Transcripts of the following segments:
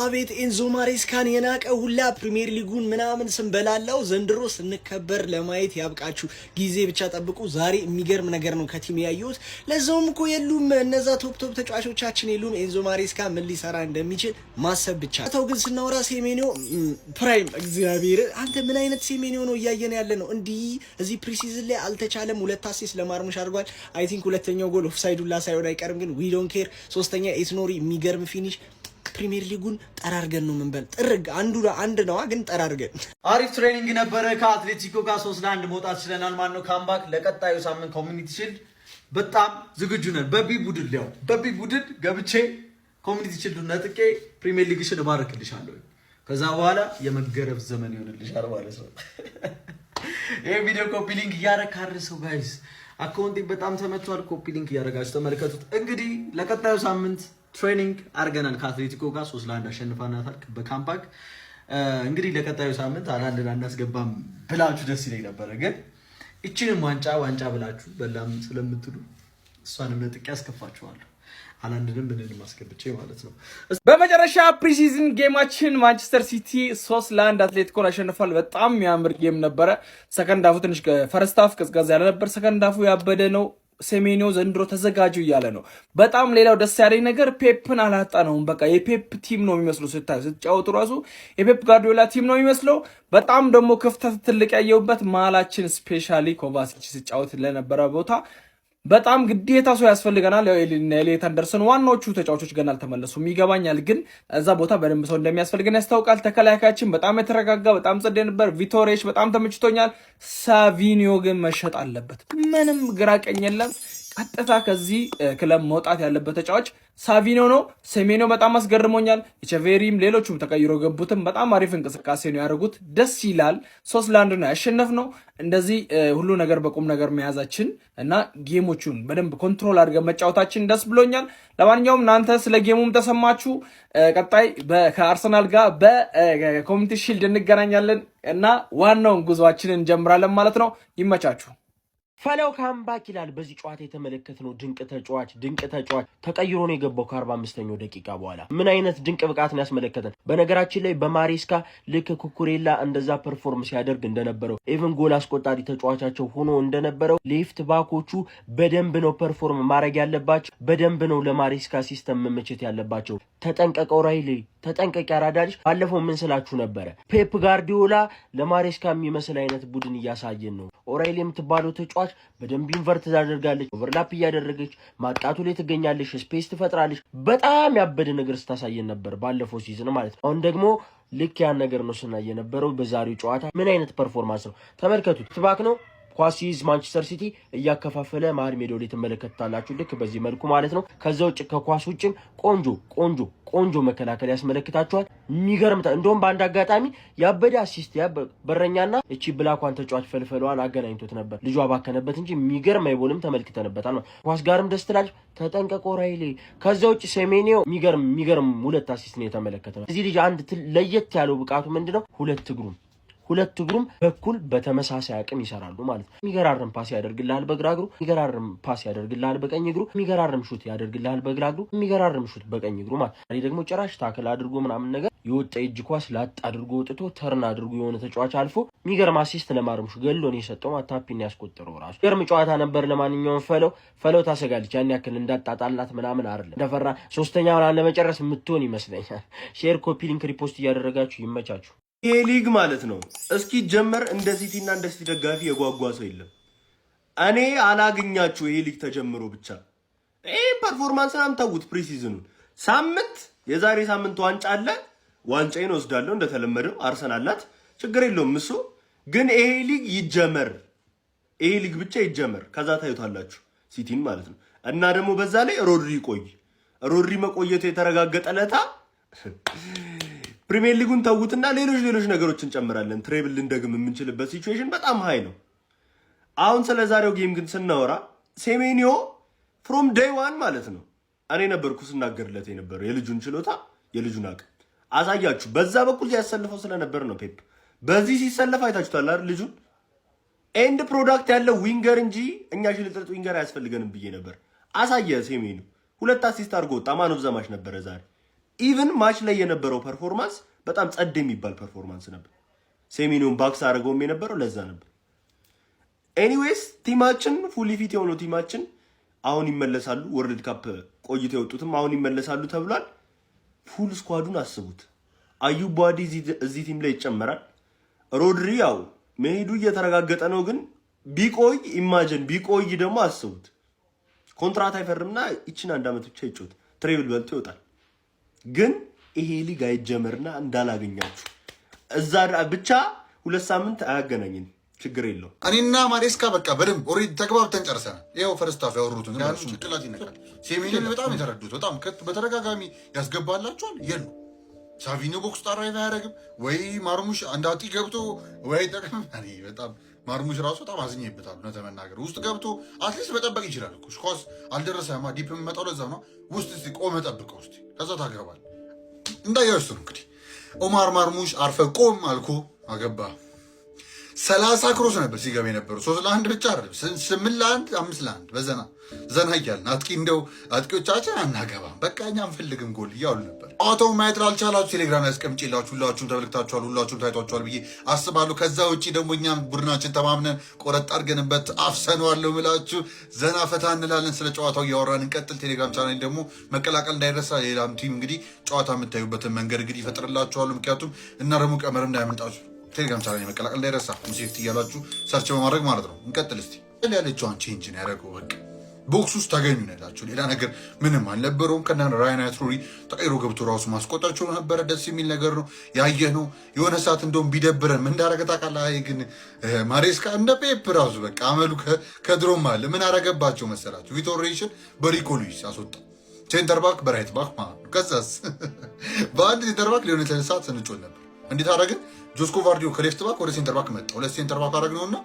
አቤት ኤንዞ ማሬስካን የናቀ ሁላ ፕሪሚየር ሊጉን ምናምን ስንበላላው ዘንድሮ ስንከበር ለማየት ያብቃችሁ። ጊዜ ብቻ ጠብቁ። ዛሬ የሚገርም ነገር ነው ከቲም ያየሁት። ለዛውም እኮ የሉም እነዛ ቶፕ ተጫዋቾቻችን የሉም። ኤንዞ ማሬስካ ምን ሊሰራ እንደሚችል ማሰብ ብቻ ተው። ግን ስናወራ ሴሜኒዮ ፕራይም እግዚአብሔር አንተ ምን አይነት ሴሜኒዮ ነው እያየን ያለ ነው? እንዲህ እዚህ ፕሪሲዝን ላይ አልተቻለም። 2 አሲስት ለማርሙሽ አድርጓል። አይ ቲንክ ሁለተኛው ጎል ኦፍሳይዱላ ሳይሆን አይቀርም። ግን ዊ ዶንት ኬር። ሶስተኛ ኤትኖሪ የሚገርም ፊኒሽ። ፕሪሚየር ሊጉን ጠራርገን ነው ምንበል። ጥርግ አንድ ነዋ፣ ግን ጠራርገን። አሪፍ ትሬኒንግ ነበረ። ከአትሌቲኮ ጋር 3-1 መውጣት ችለናል። ማን ነው ካምባክ ለቀጣዩ ሳምንት ኮሚኒቲ ሺልድ በጣም ዝግጁ ነን። በቢ ቡድን ገብቼ ኮሚኒቲ ሺልድ ነጥቄ ፕሪሚየር ሊግሽን እባርክልሻለሁ። ከዛ በኋላ የመገረፍ ዘመን ይሆንልሻል ማለት ነው። ይሄ ቪዲዮ ኮፒ ሊንክ እያረካርሰው ጋይስ፣ አካውንቴ በጣም ተመቷል። ኮፒ ሊንክ እያረጋችሁ ተመልከቱት። እንግዲህ ለቀጣዩ ሳምንት ትሬኒንግ አርገናል። ከአትሌቲኮ ጋር 3-1 አሸንፈናታል በካምፓክ። እንግዲህ ለቀጣዩ ሳምንት አላንድን አናስገባም ብላችሁ ደስ ይለኝ ነበረ፣ ግን እቺንም ዋንጫ ብላችሁ በላም ስለምትሉ እሷንም ነጥቄ ያስከፋችኋለሁ። አላንድንም ብንል ማስገብቼ ማለት ነው። በመጨረሻ ፕሪሲዝን ጌማችን ማንቸስተር ሲቲ 3-1 አትሌቲኮን አሸንፏል። በጣም የሚያምር ጌም ነበረ። ሰከንድ ሃፉ ትንሽ ፈርስት ሃፍ ቀዝቀዝ ያለ ነበር። ሰከንድ ሃፉ ያበደ ነው። ሴሜኒዮ ዘንድሮ ተዘጋጁ እያለ ነው። በጣም ሌላው ደስ ያለኝ ነገር ፔፕን አላጣነውም። በቃ የፔፕ ቲም ነው የሚመስለው። ስትጫወቱ ራሱ የፔፕ ጋርዲዮላ ቲም ነው የሚመስለው። በጣም ደግሞ ክፍተት ትልቅ ያየውበት መሀላችን ስፔሻሊ ኮቫሲች ሲጫወት ለነበረ ቦታ በጣም ግዴታ ሰው ያስፈልገናል። ያው ኤሊየት አንደርሰን ዋናዎቹ ተጫዋቾች ገና አልተመለሱም ይገባኛል፣ ግን እዛ ቦታ በደንብ ሰው እንደሚያስፈልገን ያስታውቃል። ተከላካያችን በጣም የተረጋጋ በጣም ጸደ ነበር። ቪቶሬሽ በጣም ተመችቶኛል። ሳቪኒዮ ግን መሸጥ አለበት። ምንም ግራ ቀኝ የለም። ቀጥታ ከዚህ ክለብ መውጣት ያለበት ተጫዋች ሳቪኒዮ ነው። ሴሜኒዮ በጣም አስገርሞኛል። ኢቸቬሪም ሌሎቹም ተቀይሮ ገቡትም በጣም አሪፍ እንቅስቃሴ ነው ያደረጉት። ደስ ይላል። 3-1 ነው ያሸነፍነው። እንደዚህ ሁሉ ነገር በቁም ነገር መያዛችን እና ጌሞቹን በደንብ ኮንትሮል አድርገን መጫወታችን ደስ ብሎኛል። ለማንኛውም እናንተ ስለ ጌሙም ተሰማችሁ። ቀጣይ ከአርሰናል ጋር በኮሚኒቲ ሺልድ እንገናኛለን እና ዋናውን ጉዟችንን እንጀምራለን ማለት ነው። ይመቻችሁ። ፈለው ካምባክ ይላል። በዚህ ጨዋታ የተመለከትነው ድንቅ ተጫዋች ተቀይሮ ነው የገባው ከ45ኛው ደቂቃ በኋላ። ምን አይነት ድንቅ ብቃት ነው ያስመለከተን። በነገራችን ላይ በማሬስካ ልክ ኩኩሬላ እንደዛ ፐርፎርም ሲያደርግ እንደነበረው ኤቨን ጎል አስቆጣሪ ተጫዋቻቸው ሆኖ እንደነበረው ሌፍት ባኮቹ በደንብ ነው ፐርፎርም ማድረግ ያለባቸው። በደንብ ነው ለማሬስካ ሲስተም መመቸት ያለባቸው። ተጠንቀቀው ራይሌ፣ ተጠንቀቅ ያራዳልሽ። ባለፈው ምን ስላችሁ ነበረ? ፔፕ ጋርዲዮላ ለማሬስካ የሚመስል አይነት ቡድን እያሳየን ነው። ኦራይሌ የምትባለው ተጫዋች በደንብ ኢንቨርት ታደርጋለች፣ ኦቨርላፕ እያደረገች ማጥቃቱ ላይ ትገኛለች፣ ስፔስ ትፈጥራለች። በጣም ያበደ ነገር ስታሳየን ነበር ባለፈው ሲዝን ማለት ነው። አሁን ደግሞ ልክ ያን ነገር ነው ስናየ የነበረው በዛሬው ጨዋታ። ምን አይነት ፐርፎርማንስ ነው ተመልከቱት። ትባክ ነው ኳሲዝ ማንቸስተር ሲቲ እያከፋፈለ መሀል ሜዳው ላይ ተመለከታላችሁ። ልክ በዚህ መልኩ ማለት ነው። ከዛ ውጭ ከኳስ ውጭም ቆንጆ መከላከል ያስመለክታችኋል። የሚገርም እንደውም በአንድ አጋጣሚ ያበደ አሲስት በረኛና እቺ ብላኳን ተጫዋች ፈልፈለዋን አገናኝቶት ነበር። ልጁ አባከነበት እንጂ የሚገርም አይቦልም ተመልክተንበታል። ኳስ ጋርም ደስ ትላለች። ተጠንቀቆ ራይሌ። ከዛ ውጭ ሴሜኒዮ የሚገርም 2 አሲስት ነው የተመለከተው። እዚህ ልጅ አንድ ለየት ያለው ብቃቱ ምንድነው? ሁለት እግሩም በኩል በተመሳሳይ አቅም ይሰራሉ ማለት ነው። የሚገራርም ፓስ ያደርግልሃል በግራ እግሩ፣ የሚገራርም ፓስ ያደርግልሃል በቀኝ እግሩ፣ የሚገራርም ሹት ያደርግልሃል በግራ እግሩ፣ የሚገራርም ሹት በቀኝ እግሩ ማለት ነው። ደግሞ ጭራሽ ታክል አድርጎ ምናምን ነገር የወጣ እጅ ኳስ ላጥ አድርጎ ወጥቶ ተርን አድርጎ የሆነ ተጫዋች አልፎ የሚገርም አሲስት ለማርሙሽ ገሎን የሰጠው ታፒን ያስቆጠረው ራሱ ገርም ጨዋታ ነበር። ለማንኛውም ፈለው ታሰጋለች። ያን ያክል እንዳጣጣላት ምናምን አይደለም። እንደፈራ ሶስተኛውን ለመጨረስ የምትሆን ይመስለኛል። ሼር፣ ኮፒ ሊንክ፣ ሪፖስት እያደረጋችሁ ይመቻችሁ። ይሄ ሊግ ማለት ነው እስኪ ጀመር እንደ ሲቲና እንደ ሲቲ ደጋፊ የጓጓ ሰው የለም። እኔ አላገኛችሁ ይሄ ሊግ ተጀምሮ ብቻ ፐርፎርማንስ አምታውት ፕሪሲዝኑን የዛሬ ሳምንት ዋንጫ አለ። ዋንጫዬን ወስዳለሁ እንደተለመደው። አርሰናል ናት ችግር የለውም እሱ። ግን ይሄ ሊግ ይጀመር፣ ይሄ ሊግ ብቻ ይጀመር። ከዛ ታዩታላችሁ ሲቲን ማለት ነው። እና ደግሞ በዛ ላይ ሮድሪ መቆየቱ የተረጋገጠለታ ፕሪሚየር ሊጉን ተውትና ሌሎች ነገሮችን እንጨምራለን። ትሬብል ልንደግም የምንችልበት ሲቹዌሽን በጣም ሃይ ነው። አሁን ስለ ዛሬው ጌም ግን ስናወራ ሴሜኒዮ ፍሮም ዴይ ዋን ማለት ነው እኔ ነበርኩ ስናገርለት የነበረው የልጁን ችሎታ የልጁን አቅም አሳያችሁ። በዛ በኩል ሲያሰልፈው ስለነበር ነው ፔፕ በዚህ ሲሰለፍ አይታችኋል አይደል? ልጁን ኤንድ ፕሮዳክት ያለው ዊንገር እንጂ እኛ ሽልጥልጥ ዊንገር አያስፈልገንም ብዬ ነበር። አሳየ ሴሜኒዮ 2 አሲስት አድርጎ ወጣ። ማን ኦፍ ዘ ማች ነበረ ዛሬ። ኢቭን ማች ላይ የነበረው ፐርፎርማንስ በጣም ጸድ የሚባል ፐርፎርማንስ ነበር። ሴሜኒዮን ባክስ አድርገውም የነበረው ለዛ ነበር። ኤኒዌይስ ቲማችን ፉሊ ፊት የሆነው ቲማችን አሁን ይመለሳሉ። ወርልድ ካፕ ቆይተው የወጡትም አሁን ይመለሳሉ ተብሏል። ፉል ስኳዱን አስቡት። አዩብ ቧዲ እዚህ ቲም ላይ ይጨመራል። ሮድሪ ያው መሄዱ እየተረጋገጠ ነው፣ ግን ቢቆይ ኢማጂን ቢቆይ ደግሞ አስቡት። ኮንትራት አይፈርምና ይችን 1 ዓመት ብቻ ይጮት ትሬብል በልቶ ይወጣል። ግን ይሄ ሊግ አይጀመርና እንዳላገኛችሁ እዛ ብቻ 2 ሳምንት አያገናኝን፣ ችግር የለው። እኔና ማሬስካ በቃ በደንብ ኦልሬዲ ተግባብተን ጨርሰናል። ይኸው ፈርስት ሃፍ ያወሩትን ጭቅላት ይነካል። ሴሜኒዮን በጣም የተረዱት በጣም በተደጋጋሚ ያስገባላቸዋል የሉ ሳቪኖ ቦክስ ጣራይቭ አያደርግም ወይ ማርሙሽ አንድ አጥቂ ገብቶ ወይ ጠቅም በጣም ማርሙሽ ራሱ በጣም አዝኜበታል። እውነት ለመናገር ውስጥ ገብቶ አትሊስት መጠበቅ ይችላል እኮ ኳስ አልደረሰማ ዲፕ የምመጣው ለዛ ነው። ውስጥ እስቲ ቆመ ጠብቀው እስቲ ከዛ ታገባል። እንዳያውስ ነው እንግዲህ ኦማር ማርሙሽ አርፈ ቆም አልኮ አገባ። 30 ክሮስ ነበር ሲገባ የነበረው 3-1 ብቻ አይደለም 8-1 5-1 በዘና ዘና እያልን አጥቂ እንደው አጥቂዎቻችን አናገባም በቃ እኛ አንፈልግም ጎል እያሉ ነበር። ጨዋታውን ማየት ላልቻላችሁ ቴሌግራም ያስቀምጬላችሁ ሁላችሁም ተመልክታችኋል፣ ሁላችሁም ታይቷችኋል ብዬ አስባለሁ። ከዛ ውጭ ደግሞ እኛም ቡድናችን ተማምነን ቆረጥ አድርገንበት አፍሰነዋለሁ ምላችሁ ዘና ፈታ እንላለን። ስለ ጨዋታው እያወራን እንቀጥል። ቴሌግራም ቻናል ደግሞ መቀላቀል እንዳይረሳ። ሌላም ቲም እንግዲህ ጨዋታ የምታዩበትን መንገድ እንግዲህ ይፈጥርላችኋለሁ። ምክንያቱም እና ደግሞ ቀመር እንዳያመልጣችሁ ቴሌግራም ቻናል መቀላቀል እንዳይረሳ። ሙሴፍቲ እያላችሁ ሰርች በማድረግ ማለት ነው። እንቀጥል እስቲ። ያለችዋን ቼንጅ ነው ያደረገው በቃ ቦክስ ውስጥ ታገኙ ነላችሁ። ሌላ ነገር ምንም አልነበረውም። ከና ራያን ትሩሪ ተቀይሮ ገብቶ ራሱ ማስቆጠር ችሎ ነበረ። ደስ የሚል ነገር ነው ያየህ ነው። የሆነ ሰዓት እንደውም ቢደብረን ምን እንዳረገ ታውቃለህ? ግን ማሬስካ እንደ ፔፕ ራሱ በቃ አመሉ ከድሮም አለ። ምን አረገባቸው መሰላችሁ? ቪቶር ሬሽን በሪኮ ሉዊስ አስወጣ። ሴንተር ባክ በራይት ባክ ማለት ነው። ከዛስ በአንድ ሴንተር ባክ ሊሆን የተለ ሰዓት ስንጮል ነበር። እንዴት አረግን? ጆስኮ ቫርዲዮ ከሌፍት ባክ ወደ ሴንተር ባክ መጣ። ሁለት ሴንተር ባክ አረግነውና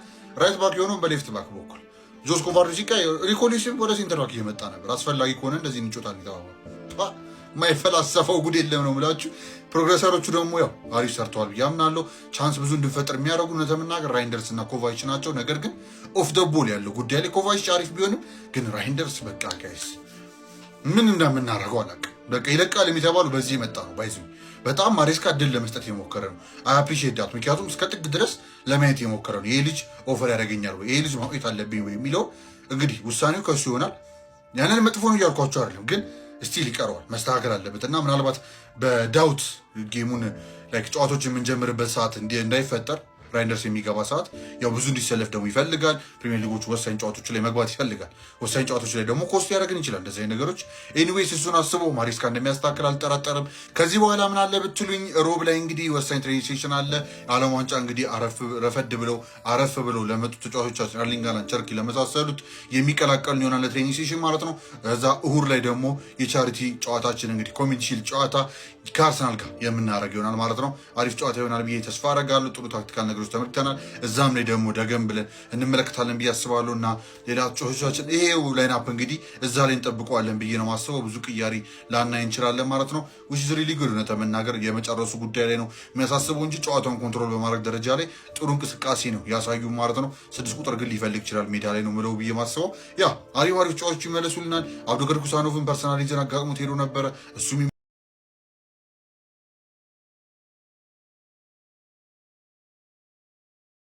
ራይት ባክ የሆነው በሌፍት ባክ በኩል ጆስኮ ቫርዲዮ ሲቀየር ሪኮ ሉዊስም ወደ ሴንተር ባክ እየመጣ ነበር። አስፈላጊ ከሆነ እንደዚህ እንጮታለን ተባባሉ። የማይፈላሰፈው ጉድ የለም ነው የምላችሁ። ፕሮግሬሰሮቹ ደግሞ ያው አሪፍ ሰርተዋል ብዬ አምናለሁ። ቻንስ ብዙ እንድንፈጥር የሚያደርጉ እውነት ለመናገር ራይንደርስ እና ኮቫች ናቸው። ነገር ግን ኦፍ ደ ቦል ያለው ጉዳይ ላይ ኮቫች አሪፍ ቢሆንም ግን ራይንደርስ በቃ ጋይስ ምን እንደምናደርገው አላውቅም። በቃ ይለቃል የሚተባሉ በዚህ የመጣ ነው ባይዙ በጣም ማሬስካ እድል ለመስጠት የሞከረ ነው። አፕሪሺየት ዳት ምክንያቱም እስከ ጥግ ድረስ ለማየት የሞከረ ነው። ይሄ ልጅ ኦፈር ያደርገኛል ወይ ይሄ ልጅ ማውጣት አለብኝ ወይ የሚለው እንግዲህ ውሳኔው ከሱ ይሆናል። ያንን መጥፎ ነው እያልኳቸው አይደለም፣ ግን ስቲል ይቀረዋል፣ መስተካከል አለበት እና ምናልባት በዳውት ጌሙን ላይክ ጨዋታዎች የምንጀምርበት ሰዓት እንዳይፈጠር ራይንደርስ የሚገባ ሰዓት ያው ብዙ እንዲሰለፍ ደግሞ ይፈልጋል። ፕሪሚየር ሊጎች ወሳኝ ጨዋታዎች ላይ መግባት ይፈልጋል። ወሳኝ ጨዋታዎች ላይ ደግሞ ኮስት ያደርግን ይችላል እንደዚህ አይነት ነገሮች። ኤኒዌይስ እሱን አስበው ማሬስካ እንደሚያስተካክል አልጠራጠርም። ከዚህ በኋላ ምን አለ ብትሉኝ ሮብ ላይ እንግዲህ ወሳኝ ትሬኒንግ ሴሽን አለ። የዓለም ዋንጫ እንግዲህ አረፍ ብለው ለመጡ ተጫዋቾቻችን አርሊንግ ሃላንድ፣ ቸርኪ ለመሳሰሉት የሚቀላቀልን ይሆናል ለትሬኒንግ ሴሽን ማለት ነው። እዛ እሁድ ላይ ደግሞ የቻሪቲ ጨዋታችን እንግዲህ ኮሚኒቲ ሺልድ ጨዋታ ከአርሰናል ጋር የምናደርግ ይሆናል ማለት ነው። አሪፍ ጨዋታ ይሆናል ብዬ ተስፋ አደርጋለሁ። ጥሩ ታክቲካል ነገሮች ተመልክተናል። እዛም ላይ ደግሞ ደገም ብለን እንመለከታለን ብዬ አስባለሁ እና ሌላ ተጫዋቾቻችን ይሄው ላይናፕ እንግዲህ እዛ ላይ እንጠብቀዋለን ብዬ ነው ማስበው። ብዙ ቅያሪ ላናይ እንችላለን ማለት ነው። ዊች ኢዝ ሪሊ ጉድ እውነት ለመናገር የመጨረሱ ጉዳይ ላይ ነው የሚያሳስበው እንጂ ጨዋታውን ኮንትሮል በማድረግ ደረጃ ላይ ጥሩ እንቅስቃሴ ነው ያሳዩ ማለት ነው። 6 ቁጥር ግን ሊፈልግ ይችላል ሜዳ ላይ ነው ምለው ብዬ ማስበው። ያ አሪፍ ተጫዋቾች ይመለሱልናል። አብዱልገር ኩሳኖቭን ፐርሰናሊዝን አጋጥሞት ሄዶ ነበረ እሱም